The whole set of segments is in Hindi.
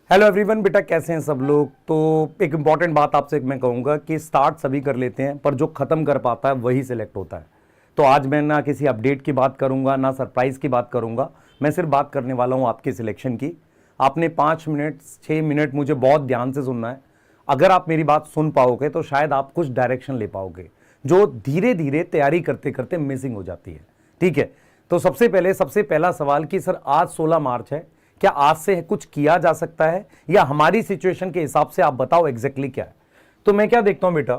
हेलो एवरीवन, बेटा कैसे हैं सब लोग। तो एक इंपॉर्टेंट बात आपसे मैं कहूंगा कि स्टार्ट सभी कर लेते हैं पर जो खत्म कर पाता है वही सिलेक्ट होता है। तो आज मैं ना किसी अपडेट की बात करूंगा ना सरप्राइज की बात करूंगा, मैं सिर्फ बात करने वाला हूं आपके सिलेक्शन की। आपने 5 मिनट 6 मिनट मुझे बहुत ध्यान से सुनना है। अगर आप मेरी बात सुन पाओगे तो शायद आप कुछ डायरेक्शन ले पाओगे जो धीरे धीरे तैयारी करते करते मिसिंग हो जाती है। ठीक है, तो सबसे पहला सवाल कि सर आज 16 मार्च है, क्या आज से कुछ किया जा सकता है या हमारी सिचुएशन के हिसाब से आप बताओ एग्जैक्टली क्या है। तो मैं क्या देखता हूं बेटा,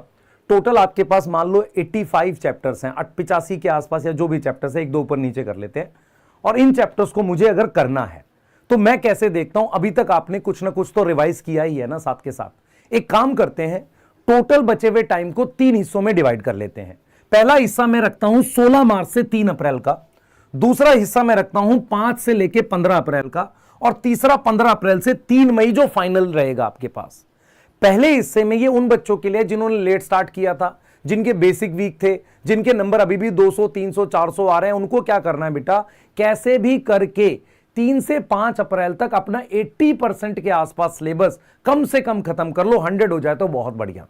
टोटल आपके पास मान लो 85 चैप्टर्स हैं, 85 के आसपास या जो भी चैप्टर्स है, एक दो ऊपर नीचे कर लेते हैं। और इन चैप्टर्स को मुझे अगर करना है तो मैं कैसे देखता हूं, अभी तक आपने कुछ ना कुछ तो रिवाइज किया ही है ना साथ के साथ। एक काम करते हैं, टोटल बचे हुए टाइम को 3 हिस्सों में डिवाइड कर लेते हैं। पहला हिस्सा मैं रखता हूं 16 मार्च से 3 अप्रैल का, दूसरा हिस्सा मैं रखता हूं 5 से लेके 15 अप्रैल का, और तीसरा 15 अप्रैल से 3 मई जो फाइनल रहेगा आपके पास। पहले हिस्से में ये उन बच्चों के लिए जिन्होंने लेट स्टार्ट किया था, जिनके बेसिक वीक थे, जिनके नंबर अभी भी 200 300 400 आ रहे हैं, उनको क्या करना है बेटा, कैसे भी करके 3 से 5 अप्रैल तक अपना 80% के आसपास सिलेबस कम से कम खत्म कर लो। 100 हो जाए तो बहुत बढ़िया।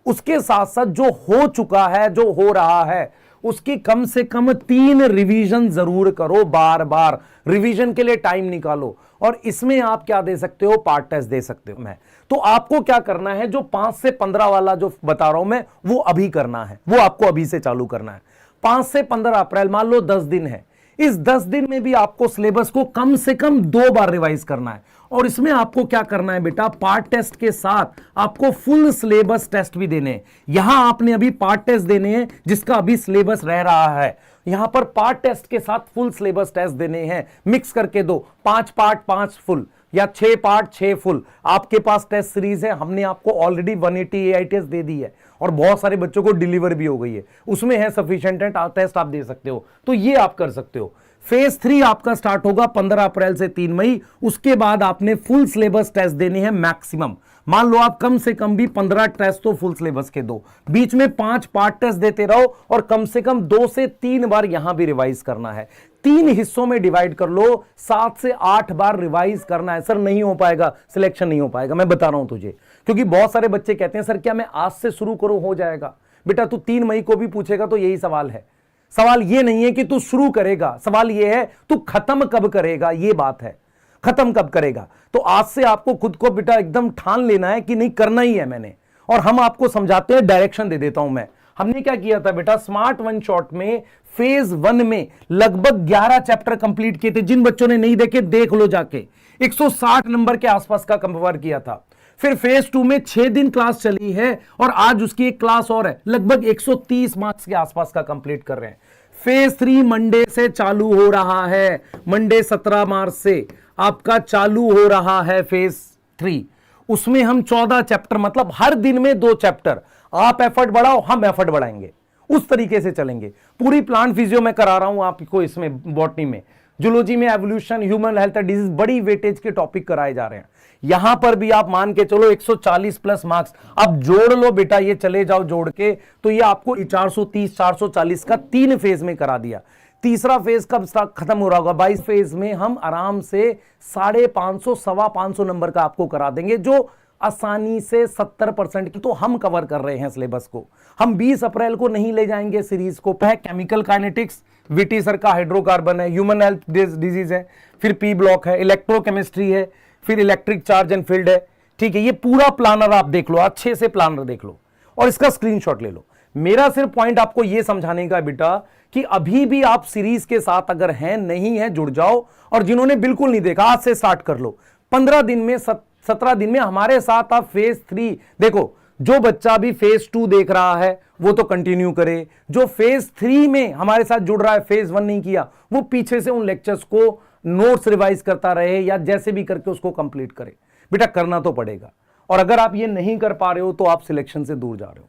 उसके साथ साथ जो हो चुका है, जो हो रहा है, उसकी कम से कम 3 रिवीजन जरूर करो। बार बार रिवीजन के लिए टाइम निकालो। और इसमें आप क्या दे सकते हो, पार्ट टेस्ट दे सकते हो। मैं तो आपको क्या करना है, जो 5 से 15 वाला जो बता रहा हूं मैं, वो अभी करना है, वो आपको अभी से चालू करना है। 5 से 15 अप्रैल मान लो 10 दिन है, इस 10 दिन में भी आपको सिलेबस को कम से कम 2 बार रिवाइज करना है। और इसमें आपको क्या करना है बेटा, पार्ट टेस्ट के साथ आपको फुल सिलेबस टेस्ट भी देने हैं। यहां आपने अभी पार्ट टेस्ट देने हैं जिसका अभी सिलेबस रह रहा है, यहां पर पार्ट टेस्ट के साथ फुल सिलेबस टेस्ट देने हैं। मिक्स करके दो, 5 पार्ट 5 फुल या 6 पार्ट 6 फुल आपके पास टेस्ट सीरीज है। हमने आपको ऑलरेडी 180 AI टेस्ट दे दी है और बहुत सारे बच्चों को डिलीवर भी हो गई है, उसमें है सफिशिएंट टेस्ट आप दे सकते हो। तो ये आप कर सकते हो। फेज 3 आपका स्टार्ट होगा 15 अप्रैल से 3 मई। उसके बाद आपने फुल सिलेबस टेस्ट देने हैं मैक्सिमम। मान लो आप कम से कम भी 15 टेस्ट तो फुल सिलेबस के दो, बीच में 5 पार्ट टेस्ट देते रहो और कम से कम 2 से 3 बार यहां भी रिवाइज करना है। 3 हिस्सों में डिवाइड कर लो, 7 से 8 बार रिवाइज करना है। सर नहीं हो पाएगा, सिलेक्शन नहीं हो पाएगा, मैं बता रहा हूं तुझे, क्योंकि बहुत सारे बच्चे कहते हैं सर क्या मैं आज से शुरू करूं, हो जाएगा। बेटा तू 3 मई को भी पूछेगा तो यही सवाल है। सवाल ये नहीं है कि तू शुरू करेगा, सवाल ये है तू खत्म कब करेगा, ये बात है, खत्म कब करेगा। तो आज से आपको खुद को बेटा एकदम ठान लेना है कि नहीं करना ही है मैंने। और हम आपको समझाते हैं, डायरेक्शन दे देता हूं मैं। हमने क्या किया था बेटा, स्मार्ट वन शॉट में फेज 1 में लगभग 11 चैप्टर कंप्लीट किए थे। जिन बच्चों ने नहीं देखे देख लो जाके, 160 नंबर के आसपास का कवर किया था। फिर फेज 2 में 6 दिन क्लास चली है और आज उसकी एक क्लास और है, लगभग 130 मार्क्स के आसपास का कंप्लीट कर रहे हैं। फेज 3 मंडे से चालू हो रहा है, मंडे 17 मार्च से आपका चालू हो रहा है फेज 3। उसमें हम 14 चैप्टर, मतलब हर दिन में 2 चैप्टर। आप एफर्ट बढ़ाओ, हम एफर्ट बढ़ाएंगे, उस तरीके से चलेंगे। पूरी प्लांट फिजियो में करा रहा हूं आपको, इसमें बॉटनी में, जूलॉजी में evolution, human health and disease, बड़ी वेटेज के टॉपिक कराए जा रहे हैं। यहां पर भी आप मान के चलो 140 प्लस मार्क्स। अब जोड़ लो बेटा, ये चले जाओ जोड़ के, तो ये आपको 430 440 का 3 फेज में करा दिया। तीसरा फेज कब खत्म हो रहा होगा, 22 फेज में हम आराम से 550 525 नंबर का आपको करा देंगे, जो आसानी से 70% की तो हम कवर कर रहे हैं सिलेबस को। हम 20 अप्रैल को नहीं ले जाएंगे सीरीज को। केमिकल काइनेटिक्स, वीटी सर का हाइड्रोकार्बन है, ह्यूमन हेल्थ डिजीज है, फिर पी ब्लॉक है, इलेक्ट्रोकेमिस्ट्री है, फिर इलेक्ट्रिक चार्ज एंड फील्ड है। ठीक है, ये पूरा प्लानर आप देख लो, अच्छे से प्लानर देख लो और इसका स्क्रीनशॉट ले लो। मेरा सिर्फ पॉइंट आपको यह समझाने का बेटा कि अभी भी आप सीरीज के साथ अगर हैं, नहीं है, जुड़ जाओ। और जिन्होंने बिल्कुल नहीं देखा, आज से स्टार्ट कर लो। 15 दिन में 17 दिन में हमारे साथ आप फेज 3 देखो। जो बच्चा भी फेज 2 देख रहा है वो तो कंटिन्यू करे, जो फेज 3 में हमारे साथ जुड़ रहा है, फेज 1 नहीं किया, वो पीछे से उन लेक्चर्स को नोट्स रिवाइज करता रहे या जैसे भी करके उसको कंप्लीट करे। बेटा करना तो पड़ेगा, और अगर आप ये नहीं कर पा रहे हो तो आप सिलेक्शन से दूर जा रहे हो।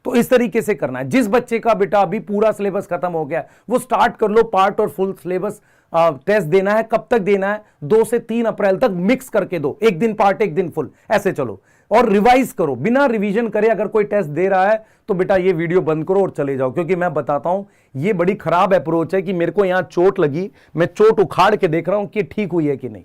तो इस तरीके से करना है। जिस बच्चे का बेटा अभी पूरा सिलेबस खत्म हो गया, वो स्टार्ट कर लो, पार्ट और फुल सिलेबस टेस्ट देना है। कब तक देना है, 2 से 3 अप्रैल तक मिक्स करके दो, एक दिन पार्ट एक दिन फुल, ऐसे चलो। और रिवाइज करो, बिना रिवीजन करे अगर कोई टेस्ट दे रहा है तो बेटा ये वीडियो बंद करो और चले जाओ। क्योंकि मैं बताता हूं ये बड़ी खराब अप्रोच है कि मेरे को यहां चोट लगी, मैं चोट उखाड़ के देख रहा हूं कि ठीक हुई है कि नहीं।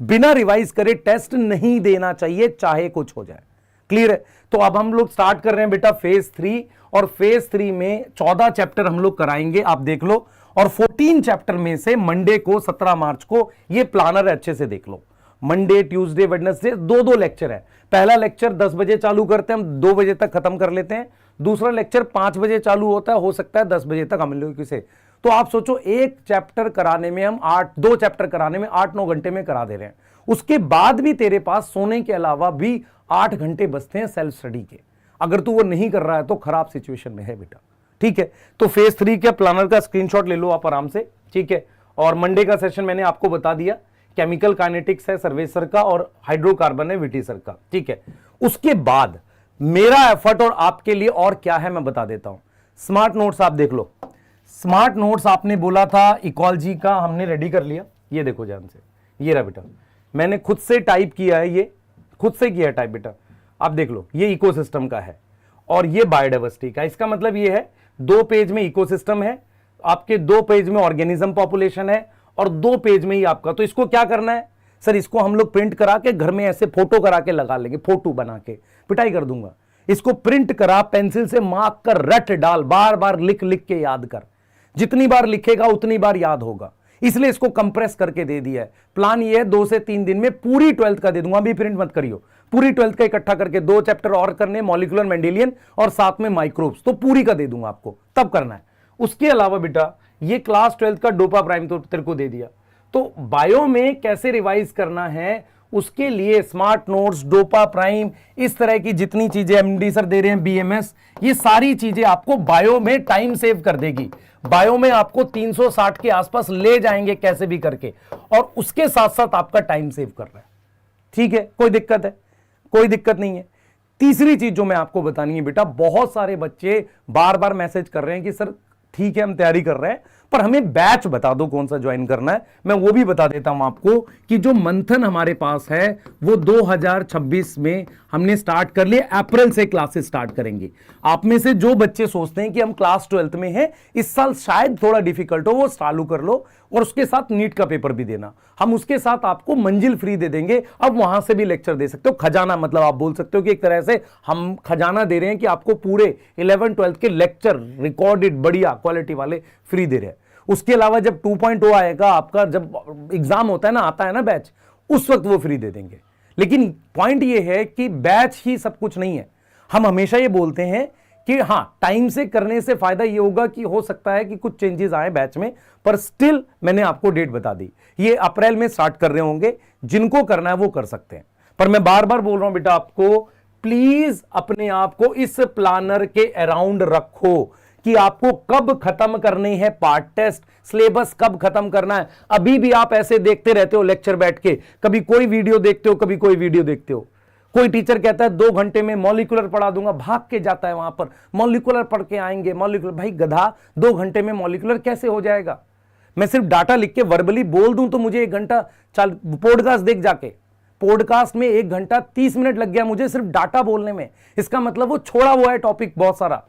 बिना रिवाइज करे टेस्ट नहीं देना चाहिए, चाहे कुछ हो जाए। क्लियर है? तो अब हम लोग स्टार्ट कर रहे हैं बेटा फेज 3, और फेज 3 में 14 चैप्टर हम लोग कराएंगे, आप देख लो। और 14 चैप्टर में से मंडे को 17 मार्च को ये प्लानर अच्छे से देख लो। मंडे, ट्यूसडे, वेडनेसडे 2-2 लेक्चर है। पहला लेक्चर 10 बजे चालू करते हैं हम, 2 बजे तक खत्म कर लेते हैं। दूसरा लेक्चर 5 बजे चालू होता है, हो सकता है 10 बजे तक हम लोग से। तो आप सोचो एक चैप्टर कराने में हम 2 चैप्टर कराने में 8-9 घंटे में करा दे रहे हैं। उसके बाद भी तेरे पास सोने के अलावा भी 8 घंटे बचते हैं सेल्फ स्टडी के। अगर तू वो नहीं कर रहा है तो खराब सिचुएशन में है बेटा। ठीक है, तो फेज 3 के प्लानर का स्क्रीनशॉट ले लो आप आराम से। ठीक है, और मंडे का सेशन मैंने आपको बता दिया, केमिकल काइनेटिक्स है सर्वेश सर का और हाइड्रोकार्बन है विटी सर का। ठीक है, उसके बाद मेरा एफर्ट और आपके लिए और क्या है मैं बता देता हूं। स्मार्ट नोट्स आप देख लो। स्मार्ट नोट्स आपने बोला था इकोलॉजी का, हमने रेडी कर लिया। ये देखो ध्यान से, ये रहा बेटा, मैंने खुद से टाइप किया है, ये खुद से किया है टाइप बेटा। आप देख लो, ये इकोसिस्टम का है और ये बायोडाइवर्सिटी का। इसका मतलब ये है 2 पेज में इकोसिस्टम है, आपके 2 पेज में ऑर्गेनिज्म पॉपुलेशन है और 2 पेज में ही आपका। तो इसको क्या करना है सर, इसको हम लोग प्रिंट करा के घर में ऐसे फोटो करा के लगा लेंगे, फोटो बना के पिटाई कर दूंगा। इसको प्रिंट करा, पेंसिल से मार्क कर, रट डाल, बार बार लिख लिख के याद कर। जितनी बार लिखेगा उतनी बार याद होगा, इसलिए इसको कंप्रेस करके दे दिया है। प्लान ये है 2 से 3 दिन में पूरी 12th का दे दूंगा, अभी प्रिंट मत करियो। पूरी 12th का इकट्ठा करके 2 चैप्टर और करने, मॉलिक्यूलर मेंडेलियन और साथ में माइक्रोब्स, तो पूरी का दे दूंगा आपको, तब करना है। उसके अलावा बेटा ये क्लास 12th का डोपा प्राइम तो तेरे को दे दिया। तो बायो में कैसे रिवाइज करना है उसके लिए स्मार्ट नोट्स, डोपा प्राइम, इस तरह की जितनी चीजें एमडी सर दे रहे हैं, बीएमएस, ये सारी चीजें आपको बायो में टाइम सेव कर देगी। बायो में आपको 360 के आसपास ले जाएंगे कैसे भी करके, और उसके साथ साथ आपका टाइम सेव कर रहा है। ठीक है, कोई दिक्कत है? कोई दिक्कत नहीं है। तीसरी चीज जो मैं आपको बतानी है बेटा, बहुत सारे बच्चे बार बार मैसेज कर रहे हैं कि सर ठीक है हम तैयारी कर रहे हैं पर हमें बैच बता दो कौन सा ज्वाइन करना है। मैं वो भी बता देता हूं आपको कि जो मंथन हमारे पास है वो 2026 में हमने स्टार्ट कर लिया, अप्रैल से क्लासेस स्टार्ट करेंगे। आप में से जो बच्चे सोचते हैं कि हम क्लास 12th में हैं, इस साल शायद थोड़ा डिफिकल्ट हो, वो चालू कर लो और उसके साथ नीट का पेपर भी देना। हम उसके साथ आपको मंजिल फ्री दे देंगे, अब वहां से भी लेक्चर दे सकते हो। खजाना मतलब आप बोल सकते हो कि एक तरह से हम खजाना दे रहे हैं कि आपको पूरे 11th 12th के लेक्चर रिकॉर्डेड बढ़िया क्वालिटी वाले फ्री दे रहे हैं। उसके अलावा जब 2.0 आएगा आपका, जब एग्जाम होता है ना, आता है ना बैच, उस वक्त वो फ्री दे देंगे। लेकिन पॉइंट ये है कि बैच ही सब कुछ नहीं है। हम हमेशा ये बोलते हैं कि हाँ टाइम से करने से फायदा ये होगा कि हो सकता है कि कुछ चेंजेस आए बैच में, पर स्टिल मैंने आपको डेट बता दी, ये अप्रैल में स्टार्ट कर रहे होंगे। जिनको करना है वो कर सकते हैं। पर मैं बार बार बोल रहा हूं बेटा आपको, प्लीज अपने आप को इस प्लानर के अराउंड रखो कि आपको कब खत्म करनी है पार्ट टेस्ट, सिलेबस कब खत्म करना है। अभी भी आप ऐसे देखते रहते हो लेक्चर बैठ के, कभी कोई वीडियो देखते हो, कभी कोई वीडियो देखते हो। कोई टीचर कहता है 2 घंटे में मॉलिक्यूलर पढ़ा दूंगा, भाग के जाता है वहां पर, मॉलिक्यूलर पढ़ के आएंगे। मॉलिक्यूलर, भाई गधा, 2 घंटे में मॉलिक्यूलर कैसे हो जाएगा? मैं सिर्फ डाटा लिख के वर्बली बोल दूं तो मुझे 1 घंटा, चल पॉडकास्ट देख जाके, पॉडकास्ट में 1 घंटा 30 मिनट लग गया मुझे सिर्फ डाटा बोलने में। इसका मतलब वो छोड़ा हुआ है टॉपिक बहुत सारा,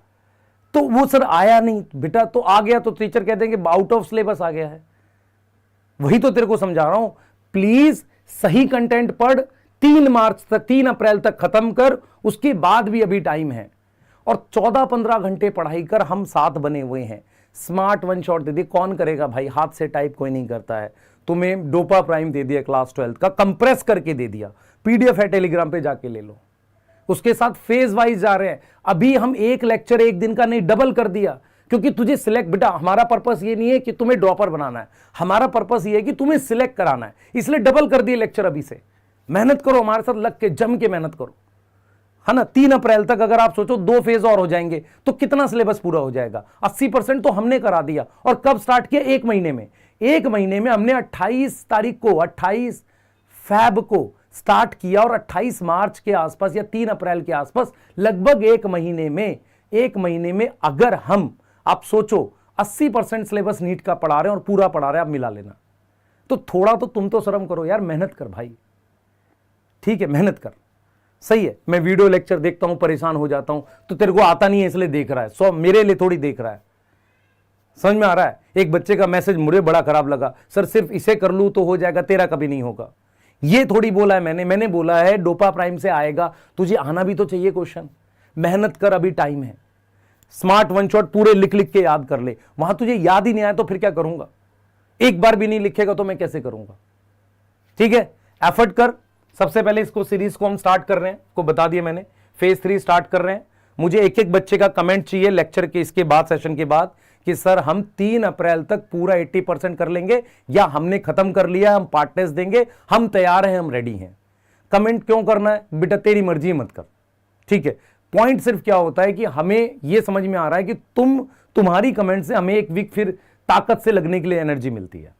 तो वो सर आया नहीं बेटा, तो आ गया तो टीचर कहते हैं कि आउट ऑफ सिलेबस आ गया है। वही तो तेरे को समझा रहा हूं, प्लीज सही कंटेंट पढ़, 3 मार्च तक, 3 अप्रैल तक खत्म कर, उसके बाद भी अभी टाइम है। और 14-15 घंटे पढ़ाई कर, हम 7 बने हुए हैं। स्मार्ट 1 शॉट दे दी, कौन करेगा भाई, हाथ से टाइप कोई नहीं करता है। तुम्हें डोपा प्राइम दे दिया क्लास 12th का, कंप्रेस करके दे दिया, पीडीएफ है टेलीग्राम पे जाके ले लो। उसके साथ फेज वाइज जा रहे हैं। अभी हम 1 लेक्चर 1 दिन का नहीं, डबल कर दिया, क्योंकि तुझे सिलेक्ट, बेटा हमारा पर्पस ये नहीं है कि तुम्हें ड्रॉपर बनाना है, हमारा पर्पस ये है कि तुम्हें सिलेक्ट कराना है। इसलिए डबल कर दिए लेक्चर अभी से। मेहनत करो, हमारे साथ लग के जम के मेहनत करो, है ना। 3 अप्रैल तक अगर आप सोचो 2 फेज और हो जाएंगे तो कितना सिलेबस पूरा हो जाएगा। 80% तो हमने करा दिया। और कब स्टार्ट किया? 1 महीने में। 1 महीने में हमने 28 तारीख को, 28 फैब को स्टार्ट किया और 28 मार्च के आसपास या 3 अप्रैल के आसपास, लगभग 1 महीने में अगर हम, आप सोचो 80% सिलेबस नीट का पढ़ा रहे हैं और पूरा पढ़ा रहे हैं, आप मिला लेना, तो थोड़ा तो तुम तो शर्म करो यार, मेहनत कर भाई। ठीक है, मेहनत कर। सही है, मैं वीडियो लेक्चर देखता हूं, परेशान हो जाता हूं, तो तेरे को आता नहीं है इसलिए देख रहा है, सो मेरे लिए थोड़ी देख रहा है। समझ में आ रहा है? एक बच्चे का मैसेज मुझे बड़ा खराब लगा, सर सिर्फ इसे कर लूं तो हो जाएगा, तेरा कभी नहीं होगा। ये थोड़ी बोला है मैंने बोला है डोपा प्राइम से आएगा, तुझे आना भी तो चाहिए क्वेश्चन, मेहनत कर, अभी टाइम है। स्मार्ट वन शॉट पूरे लिख लिख के याद कर ले, वहां तुझे याद ही नहीं आया तो फिर क्या करूंगा, एक बार भी नहीं लिखेगा तो मैं कैसे करूंगा। ठीक है, एफर्ट कर। सबसे पहले इसको सीरीज को हम स्टार्ट कर रहे हैं, को बता दिया मैंने, फेज 3 स्टार्ट कर रहे हैं। मुझे एक एक बच्चे का कमेंट चाहिए लेक्चर के इसके बाद, सेशन के बाद, कि सर हम 3 अप्रैल तक पूरा 80% कर लेंगे, या हमने खत्म कर लिया, हम पार्ट टेस्ट देंगे, हम तैयार हैं, हम रेडी हैं। कमेंट क्यों करना है बेटा, तेरी मर्जी मत कर। ठीक है, पॉइंट सिर्फ क्या होता है कि हमें यह समझ में आ रहा है कि तुम्हारी कमेंट से हमें एक वीक फिर ताकत से लगने के लिए एनर्जी मिलती है।